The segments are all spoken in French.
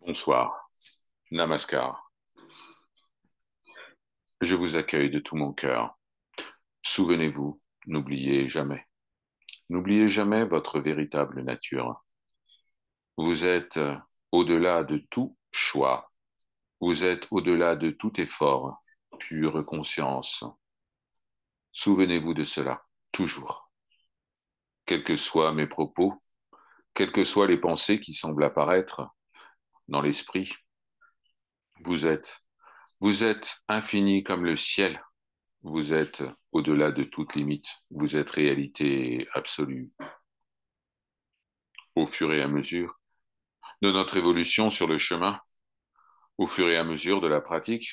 Bonsoir, Namaskar. Je vous accueille de tout mon cœur. Souvenez-vous, n'oubliez jamais. N'oubliez jamais votre véritable nature. Vous êtes au-delà de tout choix. Vous êtes au-delà de tout effort, pure conscience. Souvenez-vous de cela, toujours. Quels que soient mes propos, quelles que soient les pensées qui semblent apparaître dans l'esprit, vous êtes, vous êtes infini comme le ciel. Vous êtes au-delà de toute limite. Vous êtes réalité absolue. Au fur et à mesure de notre évolution sur le chemin, au fur et à mesure de la pratique,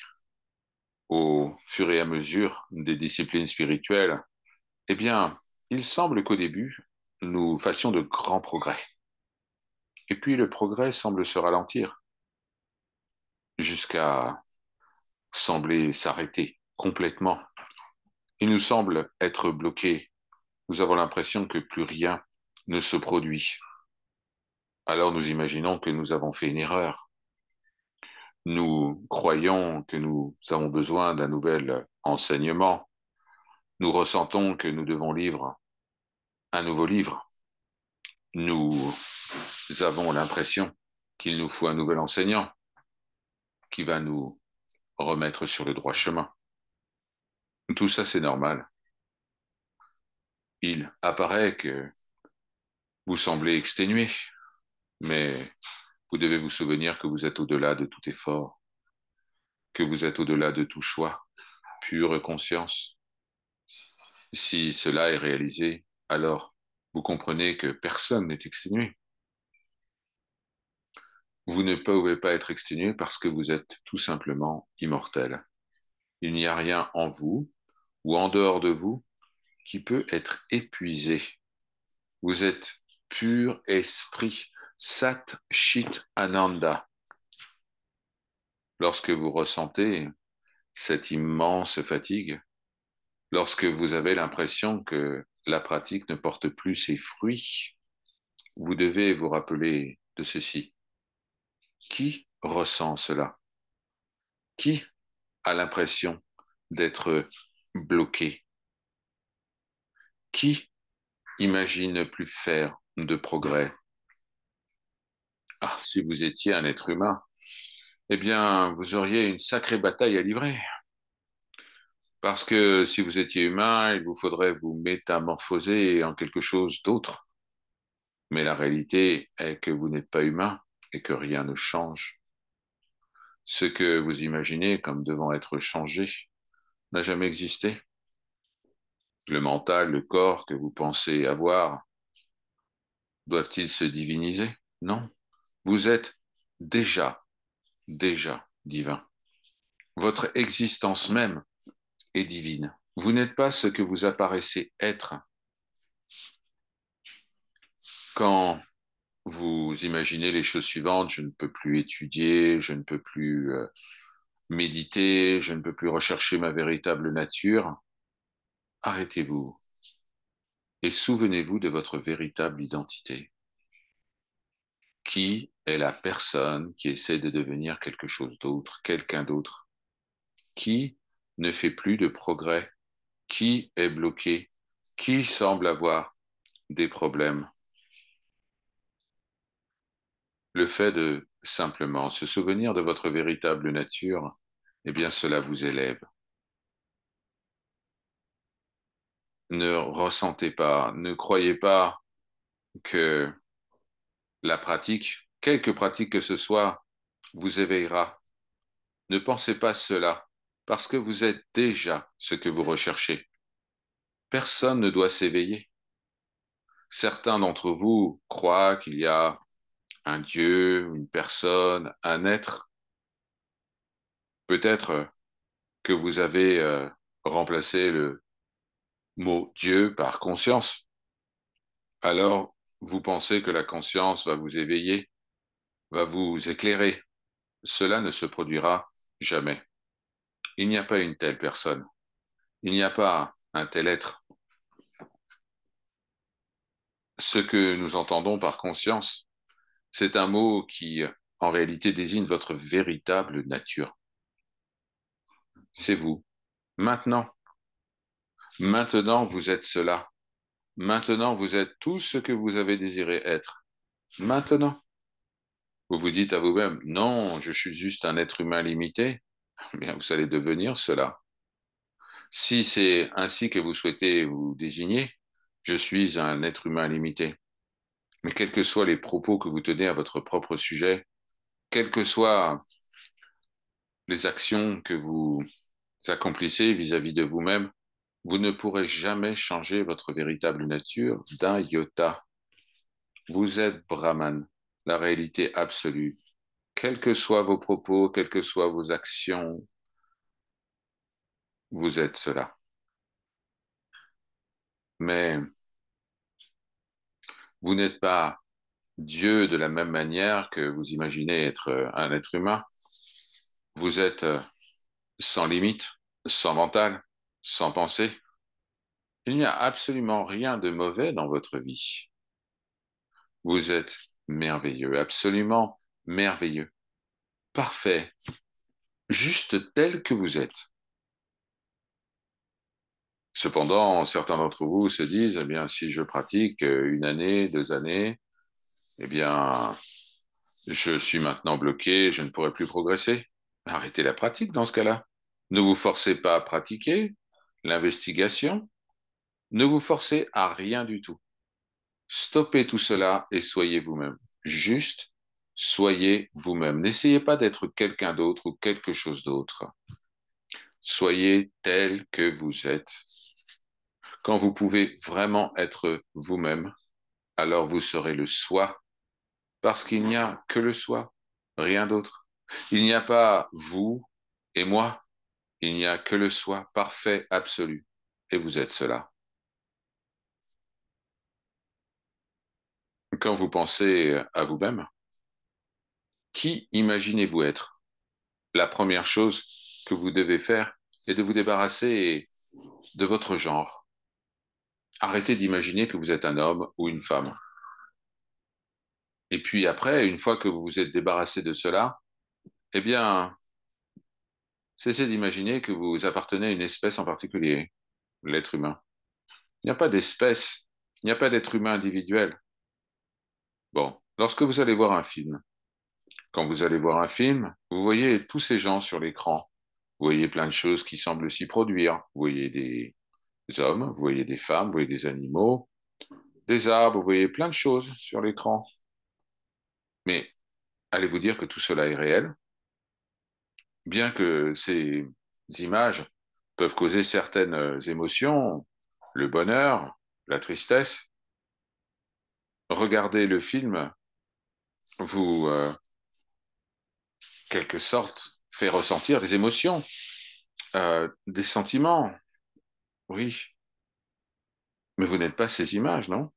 au fur et à mesure des disciplines spirituelles, eh bien, il semble qu'au début, nous fassions de grands progrès. Et puis le progrès semble se ralentir jusqu'à sembler s'arrêter complètement. Il nous semble être bloqué. Nous avons l'impression que plus rien ne se produit. Alors nous imaginons que nous avons fait une erreur. Nous croyons que nous avons besoin d'un nouvel enseignement. Nous ressentons que nous devons lire un nouveau livre. Nous avons l'impression qu'il nous faut un nouvel enseignant qui va nous remettre sur le droit chemin. Tout ça, c'est normal. Il apparaît que vous semblez exténué, mais vous devez vous souvenir que vous êtes au-delà de tout effort, que vous êtes au-delà de tout choix, pure conscience. Si cela est réalisé, alors vous comprenez que personne n'est exténué. Vous ne pouvez pas être exténué parce que vous êtes tout simplement immortel. Il n'y a rien en vous ou en dehors de vous qui peut être épuisé. Vous êtes pur esprit, Sat Chit Ananda. Lorsque vous ressentez cette immense fatigue, lorsque vous avez l'impression que la pratique ne porte plus ses fruits, vous devez vous rappeler de ceci. Qui ressent cela? Qui a l'impression d'être bloqué? Qui imagine ne plus faire de progrès? Ah, si vous étiez un être humain, eh bien, vous auriez une sacrée bataille à livrer. Parce que si vous étiez humain, il vous faudrait vous métamorphoser en quelque chose d'autre. Mais la réalité est que vous n'êtes pas humain et que rien ne change. Ce que vous imaginez comme devant être changé n'a jamais existé. Le mental, le corps que vous pensez avoir, doivent-ils se diviniser? Non. Vous êtes déjà, déjà divin. Votre existence même est divine. Vous n'êtes pas ce que vous apparaissez être. Quand vous imaginez les choses suivantes, je ne peux plus étudier, je ne peux plus méditer, je ne peux plus rechercher ma véritable nature, arrêtez-vous et souvenez-vous de votre véritable identité. Qui est la personne qui essaie de devenir quelque chose d'autre, quelqu'un d'autre? Qui ne fait plus de progrès? Qui est bloqué? Qui semble avoir des problèmes? Le fait de simplement se souvenir de votre véritable nature, eh bien cela vous élève. Ne ressentez pas, ne croyez pas que la pratique, quelque pratique que ce soit, vous éveillera. Ne pensez pas cela, parce que vous êtes déjà ce que vous recherchez. Personne ne doit s'éveiller. Certains d'entre vous croient qu'il y a un Dieu, une personne, un être. Peut-être que vous avez remplacé le mot Dieu par conscience. Alors, vous pensez que la conscience va vous éveiller, va vous éclairer. Cela ne se produira jamais. Il n'y a pas une telle personne. Il n'y a pas un tel être. Ce que nous entendons par conscience, c'est un mot qui en réalité désigne votre véritable nature. C'est vous. Maintenant. Maintenant, vous êtes cela. Maintenant, vous êtes tout ce que vous avez désiré être. Maintenant. Vous vous dites à vous-même, non, je suis juste un être humain limité. Eh bien, vous allez devenir cela. Si c'est ainsi que vous souhaitez vous désigner, je suis un être humain limité. Mais quels que soient les propos que vous tenez à votre propre sujet, quelles que soient les actions que vous accomplissez vis-à-vis de vous-même, vous ne pourrez jamais changer votre véritable nature d'un iota. Vous êtes Brahman, la réalité absolue. Quels que soient vos propos, quelles que soient vos actions, vous êtes cela. Mais vous n'êtes pas Dieu de la même manière que vous imaginez être un être humain. Vous êtes sans limite, sans mental, sans pensée. Il n'y a absolument rien de mauvais dans votre vie. Vous êtes merveilleux, absolument merveilleux, parfait, juste tel que vous êtes. Cependant, certains d'entre vous se disent, eh bien, si je pratique une année, 2 années, eh bien, je suis maintenant bloqué, je ne pourrai plus progresser. Arrêtez la pratique dans ce cas-là. Ne vous forcez pas à pratiquer l'investigation, ne vous forcez à rien du tout. Stoppez tout cela et soyez vous-même. Juste, soyez vous-même. N'essayez pas d'être quelqu'un d'autre ou quelque chose d'autre. Soyez tel que vous êtes. Quand vous pouvez vraiment être vous-même, alors vous serez le soi, parce qu'il n'y a que le soi, rien d'autre. Il n'y a pas vous et moi, il n'y a que le soi parfait, absolu, et vous êtes cela. Quand vous pensez à vous-même, qui imaginez-vous être? La première chose que vous devez faire est de vous débarrasser de votre genre. Arrêtez d'imaginer que vous êtes un homme ou une femme. Et puis après, une fois que vous vous êtes débarrassé de cela, eh bien, cessez d'imaginer que vous appartenez à une espèce en particulier, l'être humain. Il n'y a pas d'espèce, il n'y a pas d'être humain individuel. Bon, lorsque vous allez voir un film, quand vous allez voir un film, vous voyez tous ces gens sur l'écran. Vous voyez plein de choses qui semblent s'y produire. Vous voyez des hommes, vous voyez des femmes, vous voyez des animaux, des arbres, vous voyez plein de choses sur l'écran. Mais allez-vous dire que tout cela est réel? Bien que ces images peuvent causer certaines émotions, le bonheur, la tristesse, regardez le film vous, quelque sorte, fait ressentir des émotions, des sentiments, oui. Mais vous n'êtes pas ces images, non?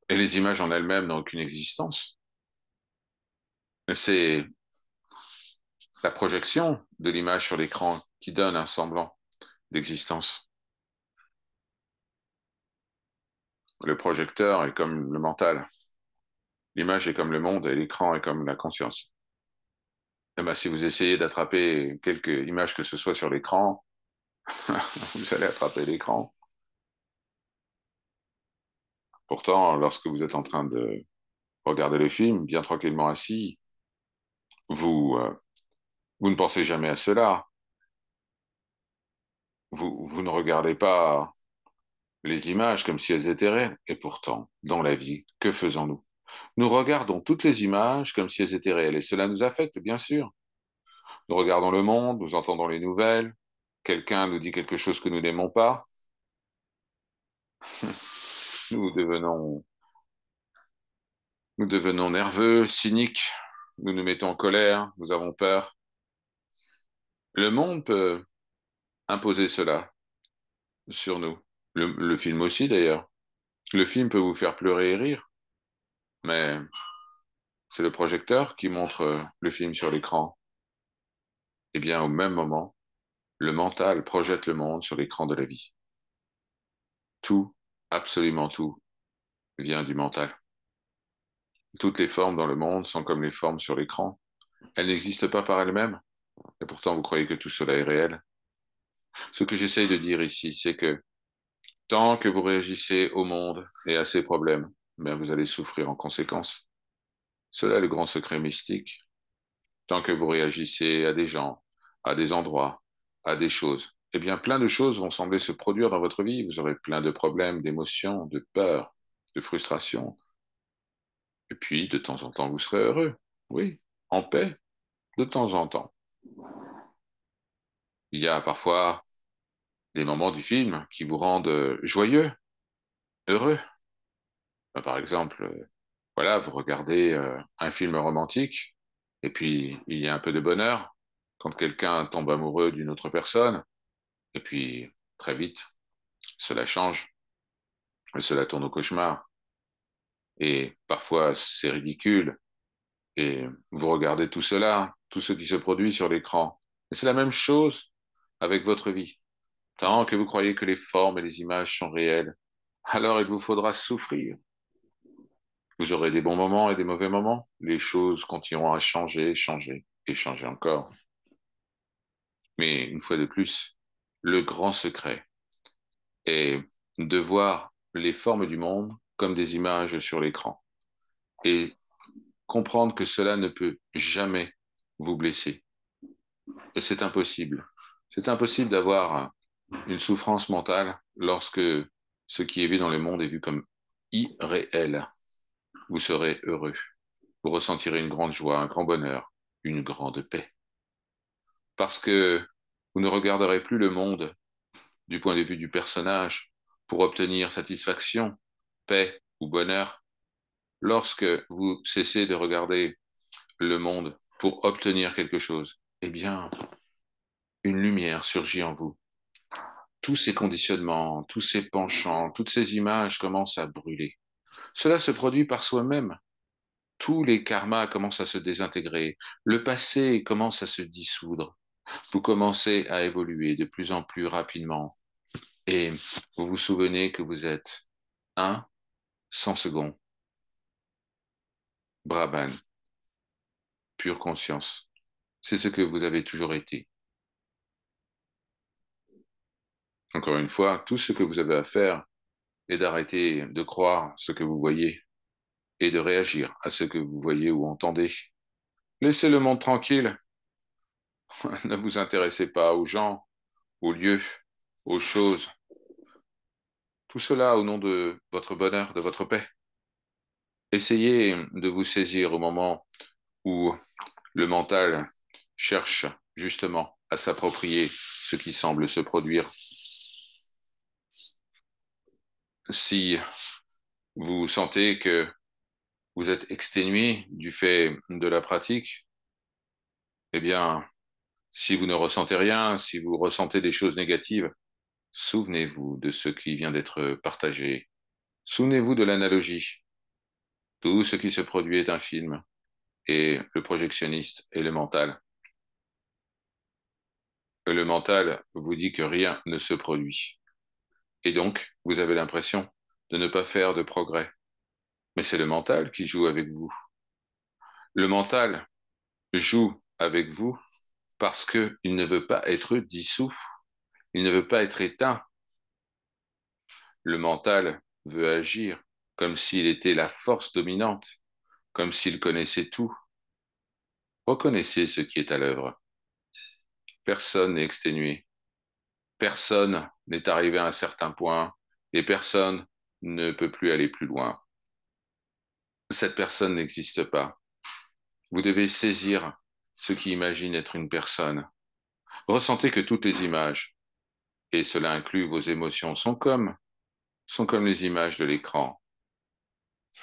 Et les images en elles-mêmes n'ont aucune existence. C'est la projection de l'image sur l'écran qui donne un semblant d'existence. Le projecteur est comme le mental. L'image est comme le monde et l'écran est comme la conscience. Eh ben, si vous essayez d'attraper quelque image que ce soit sur l'écran, vous allez attraper l'écran. Pourtant, lorsque vous êtes en train de regarder le film, bien tranquillement assis, vous, vous ne pensez jamais à cela. Vous ne regardez pas les images comme si elles étaient réelles. Et pourtant, dans la vie, que faisons-nous? Nous regardons toutes les images comme si elles étaient réelles. Et cela nous affecte, bien sûr. Nous regardons le monde, nous entendons les nouvelles. Quelqu'un nous dit quelque chose que nous n'aimons pas. Nous devenons, nous devenons nerveux, cyniques. Nous nous mettons en colère. Nous avons peur. Le monde peut imposer cela sur nous. Le film aussi, d'ailleurs. Le film peut vous faire pleurer et rire, mais c'est le projecteur qui montre le film sur l'écran. Eh bien, au même moment, le mental projette le monde sur l'écran de la vie. Tout, absolument tout, vient du mental. Toutes les formes dans le monde sont comme les formes sur l'écran. Elles n'existent pas par elles-mêmes, et pourtant vous croyez que tout cela est réel. Ce que j'essaye de dire ici, c'est que tant que vous réagissez au monde et à ses problèmes, bien vous allez souffrir en conséquence. Cela est le grand secret mystique. Tant que vous réagissez à des gens, à des endroits, à des choses, eh bien plein de choses vont sembler se produire dans votre vie. Vous aurez plein de problèmes, d'émotions, de peurs, de frustrations. Et puis, de temps en temps, vous serez heureux. Oui, en paix, de temps en temps. Il y a parfois des moments du film qui vous rendent joyeux, heureux. Par exemple, voilà, vous regardez un film romantique, et puis il y a un peu de bonheur quand quelqu'un tombe amoureux d'une autre personne, et puis très vite, cela change, cela tourne au cauchemar, et parfois c'est ridicule, et vous regardez tout cela, tout ce qui se produit sur l'écran. Et c'est la même chose avec votre vie. Tant que vous croyez que les formes et les images sont réelles, alors il vous faudra souffrir. Vous aurez des bons moments et des mauvais moments. Les choses continueront à changer, changer et changer encore. Mais une fois de plus, le grand secret est de voir les formes du monde comme des images sur l'écran et comprendre que cela ne peut jamais vous blesser. Et c'est impossible. C'est impossible d'avoir une souffrance mentale lorsque ce qui est vu dans le monde est vu comme irréel. Vous serez heureux. Vous ressentirez une grande joie, un grand bonheur, une grande paix. Parce que vous ne regarderez plus le monde du point de vue du personnage pour obtenir satisfaction, paix ou bonheur. Lorsque vous cessez de regarder le monde pour obtenir quelque chose, eh bien, une lumière surgit en vous. Tous ces conditionnements, tous ces penchants, toutes ces images commencent à brûler. Cela se produit par soi-même. Tous les karmas commencent à se désintégrer. Le passé commence à se dissoudre. Vous commencez à évoluer de plus en plus rapidement. Et vous vous souvenez que vous êtes un 100 secondes. Brahman, pure conscience. C'est ce que vous avez toujours été. Encore une fois, tout ce que vous avez à faire est d'arrêter de croire ce que vous voyez et de réagir à ce que vous voyez ou entendez. Laissez le monde tranquille. Ne vous intéressez pas aux gens, aux lieux, aux choses. Tout cela au nom de votre bonheur, de votre paix. Essayez de vous saisir au moment où le mental cherche justement à s'approprier ce qui semble se produire. Si vous sentez que vous êtes exténué du fait de la pratique, eh bien, si vous ne ressentez rien, si vous ressentez des choses négatives, souvenez-vous de ce qui vient d'être partagé. Souvenez-vous de l'analogie. Tout ce qui se produit est un film, et le projectionniste est le mental. Le mental vous dit que rien ne se produit. Et donc, vous avez l'impression de ne pas faire de progrès. Mais c'est le mental qui joue avec vous. Le mental joue avec vous parce qu'il ne veut pas être dissous, il ne veut pas être éteint. Le mental veut agir comme s'il était la force dominante, comme s'il connaissait tout. Reconnaissez ce qui est à l'œuvre. Personne n'est exténué. Personne n'est arrivé à un certain point et personne ne peut plus aller plus loin. Cette personne n'existe pas. Vous devez saisir ce qui imagine être une personne. Ressentez que toutes les images, et cela inclut vos émotions, sont comme les images de l'écran.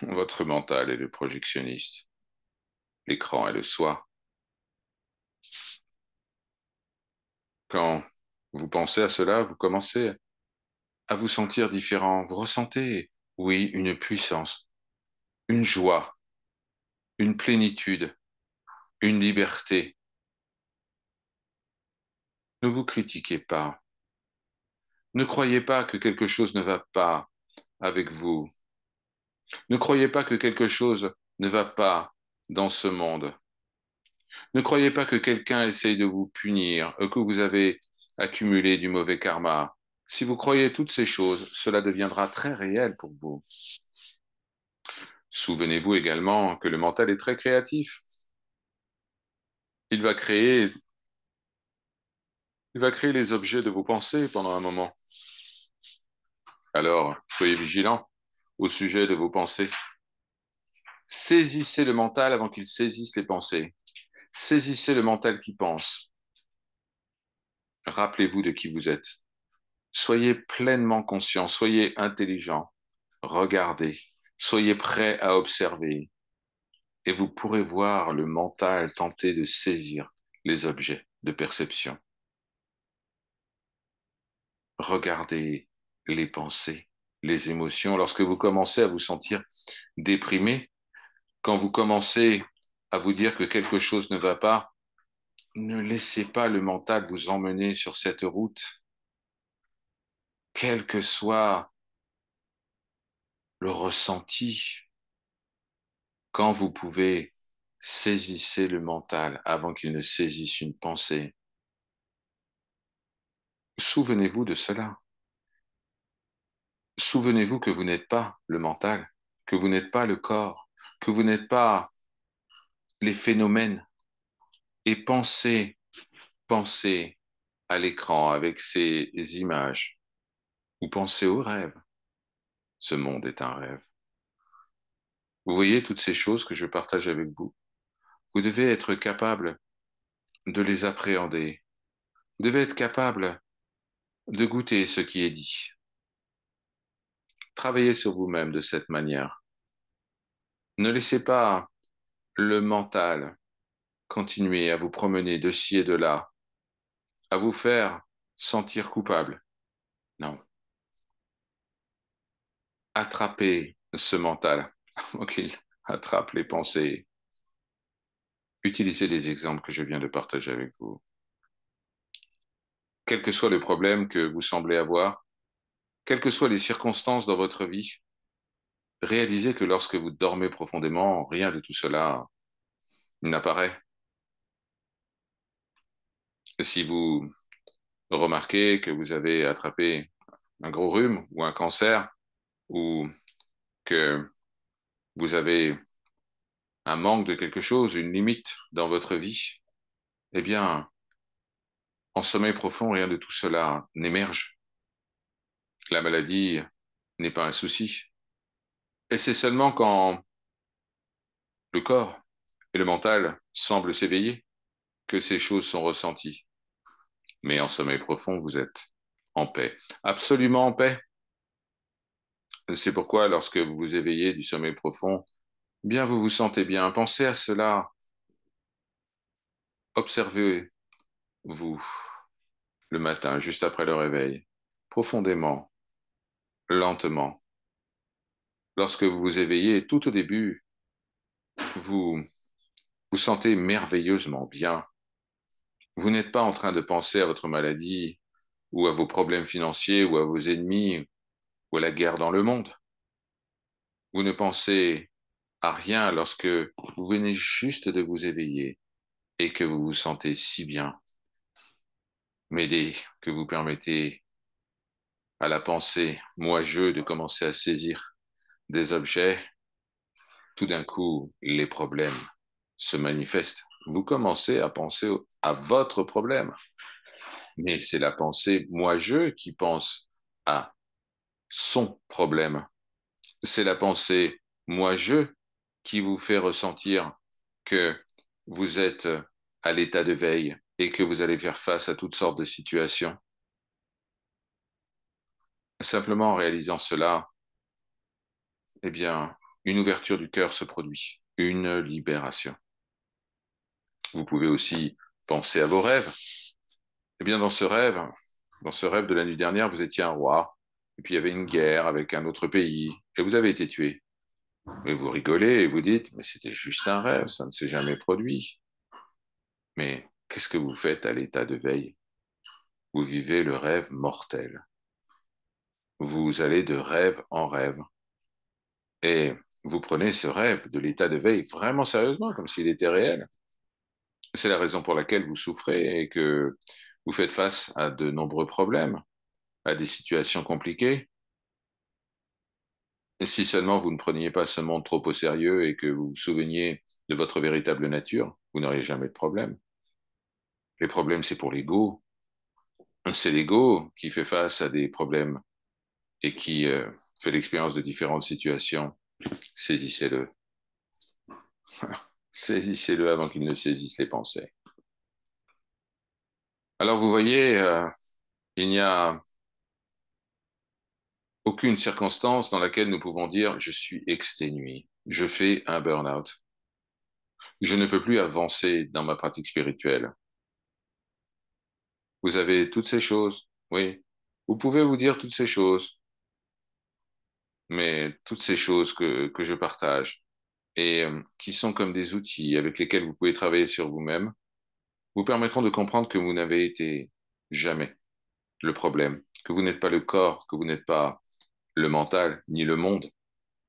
Votre mental est le projectionniste. L'écran est le soi. Quand vous pensez à cela, vous commencez à vous sentir différent. Vous ressentez, oui, une puissance, une joie, une plénitude, une liberté. Ne vous critiquez pas. Ne croyez pas que quelque chose ne va pas avec vous. Ne croyez pas que quelque chose ne va pas dans ce monde. Ne croyez pas que quelqu'un essaye de vous punir, que vous avez accumulé du mauvais karma. Si vous croyez toutes ces choses, cela deviendra très réel pour vous. Souvenez-vous également que le mental est très créatif. Il va créer, il va créer les objets de vos pensées pendant un moment. Alors, soyez vigilants au sujet de vos pensées. Saisissez le mental avant qu'il saisisse les pensées. Saisissez le mental qui pense. Rappelez-vous de qui vous êtes. Soyez pleinement conscient, soyez intelligent. Regardez, soyez prêt à observer. Et vous pourrez voir le mental tenter de saisir les objets de perception. Regardez les pensées, les émotions. Lorsque vous commencez à vous sentir déprimé, quand vous commencez à vous dire que quelque chose ne va pas, ne laissez pas le mental vous emmener sur cette route, quel que soit le ressenti. Quand vous pouvez, saisissez le mental avant qu'il ne saisisse une pensée. Souvenez-vous de cela. Souvenez-vous que vous n'êtes pas le mental, que vous n'êtes pas le corps, que vous n'êtes pas les phénomènes. Et pensez, pensez à l'écran avec ces images, ou pensez au rêve. Ce monde est un rêve. Vous voyez toutes ces choses que je partage avec vous. Vous devez être capable de les appréhender. Vous devez être capable de goûter ce qui est dit. Travaillez sur vous-même de cette manière. Ne laissez pas le mental continuer à vous promener de ci et de là, à vous faire sentir coupable. Non. Attrapez ce mental avant qu'il attrape les pensées. Utilisez les exemples que je viens de partager avec vous. Quel que soit le problème que vous semblez avoir, quelles que soient les circonstances dans votre vie, réalisez que lorsque vous dormez profondément, rien de tout cela n'apparaît. Si vous remarquez que vous avez attrapé un gros rhume ou un cancer, ou que vous avez un manque de quelque chose, une limite dans votre vie, eh bien, en sommeil profond, rien de tout cela n'émerge. La maladie n'est pas un souci. Et c'est seulement quand le corps et le mental semblent s'éveiller que ces choses sont ressenties. Mais en sommeil profond, vous êtes en paix, absolument en paix. C'est pourquoi lorsque vous vous éveillez du sommeil profond, bien vous vous sentez bien. Pensez à cela. Observez-vous le matin, juste après le réveil, profondément, lentement. Lorsque vous vous éveillez, tout au début, vous vous sentez merveilleusement bien. Vous n'êtes pas en train de penser à votre maladie ou à vos problèmes financiers ou à vos ennemis ou à la guerre dans le monde. Vous ne pensez à rien lorsque vous venez juste de vous éveiller et que vous vous sentez si bien. Mais dès que vous permettez à la pensée moi-je de commencer à saisir des objets, tout d'un coup, les problèmes se manifestent. Vous commencez à penser à votre problème. Mais c'est la pensée moi-je qui pense à son problème. C'est la pensée moi-je qui vous fait ressentir que vous êtes à l'état de veille et que vous allez faire face à toutes sortes de situations. Simplement en réalisant cela, eh bien, une ouverture du cœur se produit, une libération. Vous pouvez aussi penser à vos rêves. Eh bien, dans ce rêve de la nuit dernière, vous étiez un roi, et puis il y avait une guerre avec un autre pays, et vous avez été tué. Mais vous rigolez et vous dites, mais c'était juste un rêve, ça ne s'est jamais produit. Mais qu'est-ce que vous faites à l'état de veille? Vous vivez le rêve mortel. Vous allez de rêve en rêve. Et vous prenez ce rêve de l'état de veille vraiment sérieusement, comme s'il était réel. C'est la raison pour laquelle vous souffrez et que vous faites face à de nombreux problèmes, à des situations compliquées. Et si seulement vous ne preniez pas ce monde trop au sérieux et que vous vous souveniez de votre véritable nature, vous n'auriez jamais de problème. Les problèmes, c'est pour l'ego. C'est l'ego qui fait face à des problèmes et qui fait l'expérience de différentes situations. Saisissez-le. Saisissez-le avant qu'il ne saisisse les pensées. Alors vous voyez, il n'y a aucune circonstance dans laquelle nous pouvons dire je suis exténué, je fais un burn-out, je ne peux plus avancer dans ma pratique spirituelle. Vous avez toutes ces choses, oui. Vous pouvez vous dire toutes ces choses, mais toutes ces choses que je partage et qui sont comme des outils avec lesquels vous pouvez travailler sur vous-même, vous permettront de comprendre que vous n'avez été jamais le problème, que vous n'êtes pas le corps, que vous n'êtes pas le mental, ni le monde.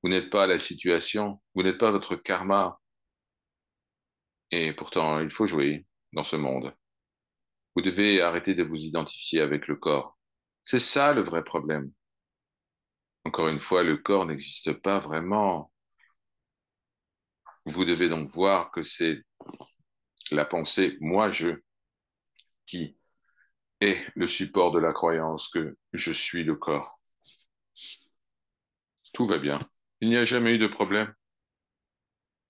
Vous n'êtes pas la situation, vous n'êtes pas votre karma. Et pourtant, il faut jouer dans ce monde. Vous devez arrêter de vous identifier avec le corps. C'est ça le vrai problème. Encore une fois, le corps n'existe pas vraiment. Vous devez donc voir que c'est la pensée moi-je qui est le support de la croyance que je suis le corps. Tout va bien. Il n'y a jamais eu de problème.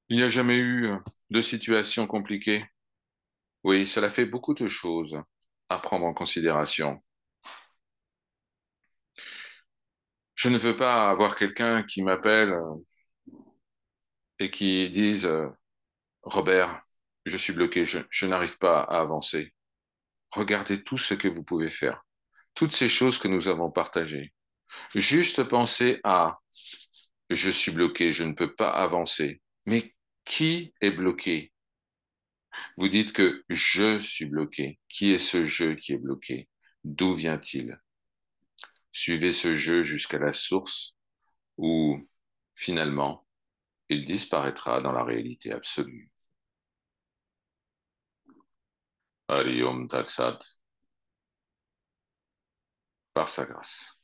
Il n'y a jamais eu de situation compliquée. Oui, cela fait beaucoup de choses à prendre en considération. Je ne veux pas avoir quelqu'un qui m'appelle et qui dise Robert, je suis bloqué, je n'arrive pas à avancer. Regardez tout ce que vous pouvez faire, toutes ces choses que nous avons partagées. Juste penser à je suis bloqué, je ne peux pas avancer. Mais qui est bloqué? Vous dites que je suis bloqué. Qui est ce je qui est bloqué? D'où vient-il? Suivez ce je jusqu'à la source où, finalement, il disparaîtra dans la réalité absolue. Hariom Tat Sat, par sa grâce.